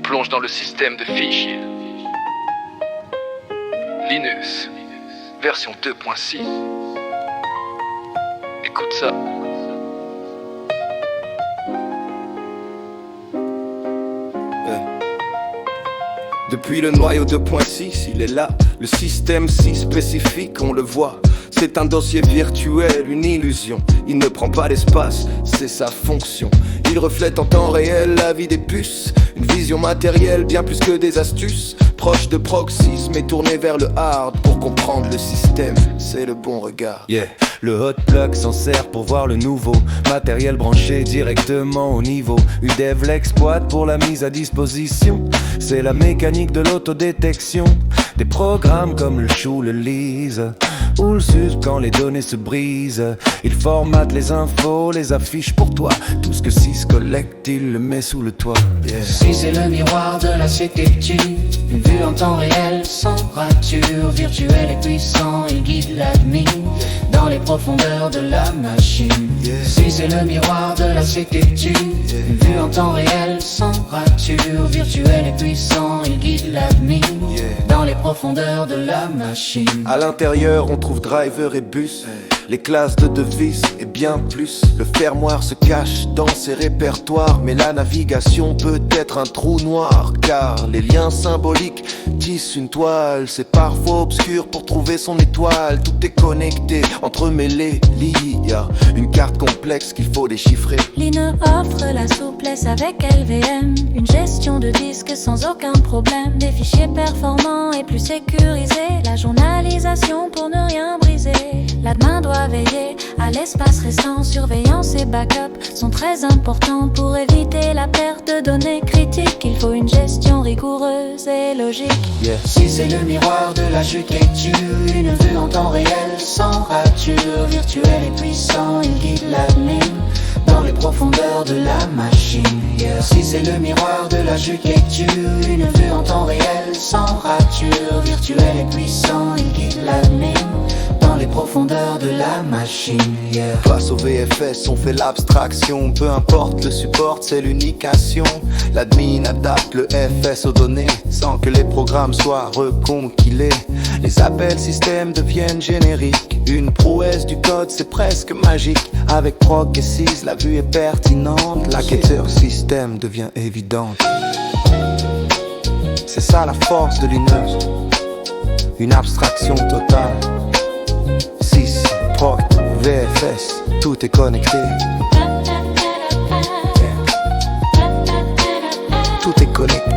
plonge dans le système de fichiers. Linux, version 2.6. Écoute ça. Depuis le noyau 2.6, il est là. Le système si spécifique, on le voit. C'est un dossier virtuel, une illusion. Il ne prend pas d'espace, c'est sa fonction. Il reflète en temps réel la vie des puces. Une vision matérielle, bien plus que des astuces. Proche de proxys, mais tourné vers le hard. Pour comprendre le système, c'est le bon regard. Yeah. Le hot plug s'en sert pour voir le nouveau matériel branché directement au niveau. UDEV l'exploite pour la mise à disposition. C'est la mécanique de l'autodétection. Des programmes comme le chou, le lise ou le sus quand les données se brisent. Il formate les infos, les affiches pour toi. Tout ce que SIS collecte, il le met sous le toit. Yeah. Si c'est le miroir de la sécurité, une vue en temps réel, sans rature, virtuel et puissant, il guide l'admin dans les profondeurs de la machine. Yeah. Si c'est le miroir de la sécurité, une vue en temps réel, sans rature, virtuel et puissant, il guide l'admin dans les profondeurs de la machine. À l'intérieur, on trouve driver et bus, les classes de devises et bien plus. Le fermoir se cache dans ses répertoires, mais la navigation peut être un trou noir, car les liens symboliques tissent une toile. C'est parfois obscur pour trouver son étoile. Tout est connecté, entremêlé, l'IA, une carte complexe qu'il faut déchiffrer. Line offre la souplesse avec LVM, une gestion de disques sans aucun problème, des fichiers performants et plus sécurisés, la journalisation pour ne rien briser. L'admin doit veiller à l'espace restant, surveillance et backup sont très importants pour éviter la perte de données critiques. Il faut une gestion rigoureuse et logique. Yeah. Si c'est le miroir de l'architecture, une vue en temps réel, sans rature, virtuel et puissant, il guide l'admin dans les profondeurs de la machine. Yeah. Si c'est le miroir de l'architecture, une vue en temps réel, sans rature, virtuel et puissant, il guide l'admin dans les profondeurs de la machine. Yeah. Face au VFS, on fait l'abstraction. Peu importe le support, c'est l'unication. L'admin adapte le FS aux données sans que les programmes soient recompilés. Les appels système deviennent génériques. Une prouesse du code, c'est presque magique. Avec proc et 6, la vue est pertinente. La quêteur système devient évidente. C'est ça la force de Linux, une abstraction totale. 6, proc, VFS, tout est connecté. Tout est connecté.